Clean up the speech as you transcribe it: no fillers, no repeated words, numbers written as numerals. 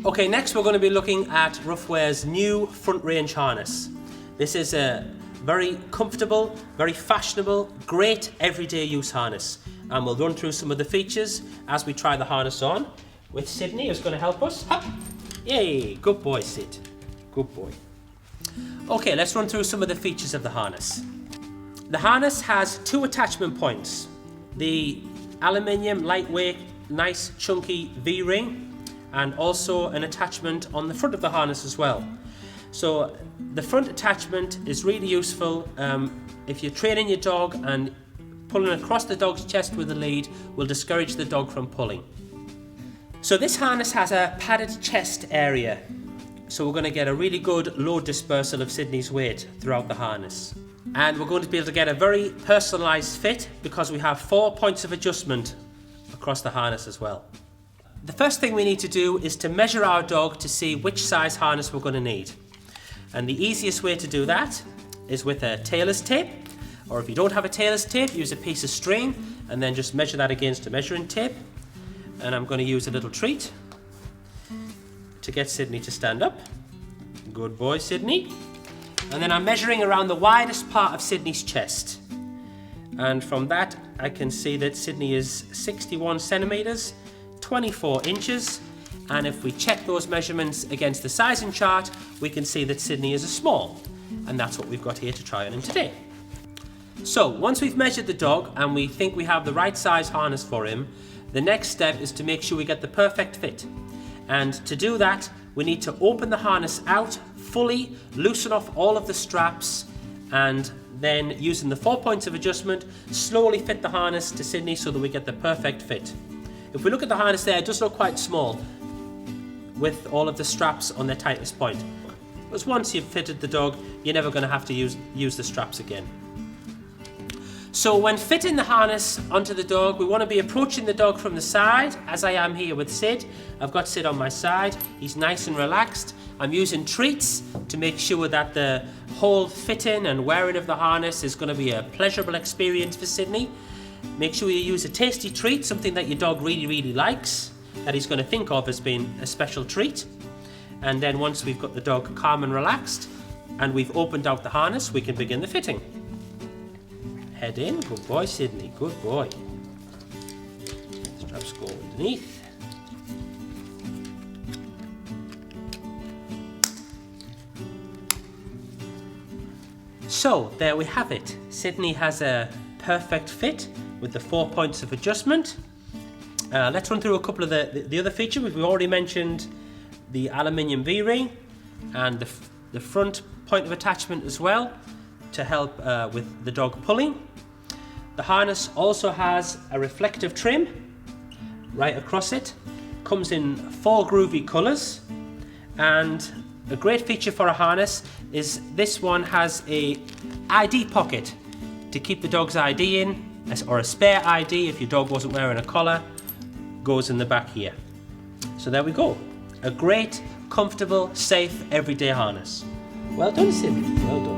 Okay, next we're going to be looking at Ruffwear's new front range harness. This is a very comfortable, very fashionable, great everyday use harness. And we'll run through some of the features as we try the harness on with Sydney, who's going to help us. Up. Yay, good boy, Sid. Good boy. Okay, let's run through some of the features of the harness. The harness has 2 attachment points. The aluminium, lightweight, nice chunky V-ring, and also an attachment on the front of the harness as well. So the front attachment is really useful if you're training your dog, and pulling across the dog's chest with the lead will discourage the dog from pulling. So this harness has a padded chest area, so we're going to get a really good load dispersal of Sydney's weight throughout the harness. And we're going to be able to get a very personalised fit because we have 4 points of adjustment across the harness as well. The first thing we need to do is to measure our dog to see which size harness we're going to need. And the easiest way to do that is with a tailor's tape, or if you don't have a tailor's tape, use a piece of string and then just measure that against a measuring tape. And I'm going to use a little treat to get Sydney to stand up. Good boy, Sydney. And then I'm measuring around the widest part of Sydney's chest. And from that, I can see that Sydney is 61 centimetres, 24 inches. And if we check those measurements against the sizing chart, we can see that Sydney is a small. And that's what we've got here to try on him today. So once we've measured the dog and we think we have the right size harness for him, the next step is to make sure we get the perfect fit. And to do that, we need to open the harness out fully, loosen off all of the straps, and then using the 4 points of adjustment, slowly fit the harness to Sydney so that we get the perfect fit. If we look at the harness there, it does look quite small with all of the straps on their tightest point. Because once you've fitted the dog, you're never going to have to use the straps again. So when fitting the harness onto the dog, we want to be approaching the dog from the side, as I am here with Sid. I've got Sid on my side. He's nice and relaxed. I'm using treats to make sure that the whole fitting and wearing of the harness is going to be a pleasurable experience for Sydney. Make sure you use a tasty treat, something that your dog really, really likes, that he's going to think of as being a special treat. And then once we've got the dog calm and relaxed, and we've opened out the harness, we can begin the fitting. Head in, good boy Sydney, good boy. Straps go underneath. So there we have it. Sydney has a perfect fit with the 4 points of adjustment. Let's run through a couple of the other features. We've already mentioned the aluminium V-ring and the front point of attachment as well, to help with the dog pulling. The harness also has a reflective trim right across it. Comes in 4 groovy colours, and a great feature for a harness is this one has a ID pocket to keep the dog's ID in, or a spare ID if your dog wasn't wearing a collar, goes in the back here. So there we go. A great, comfortable, safe, everyday harness. Well done, Sydney. Well done.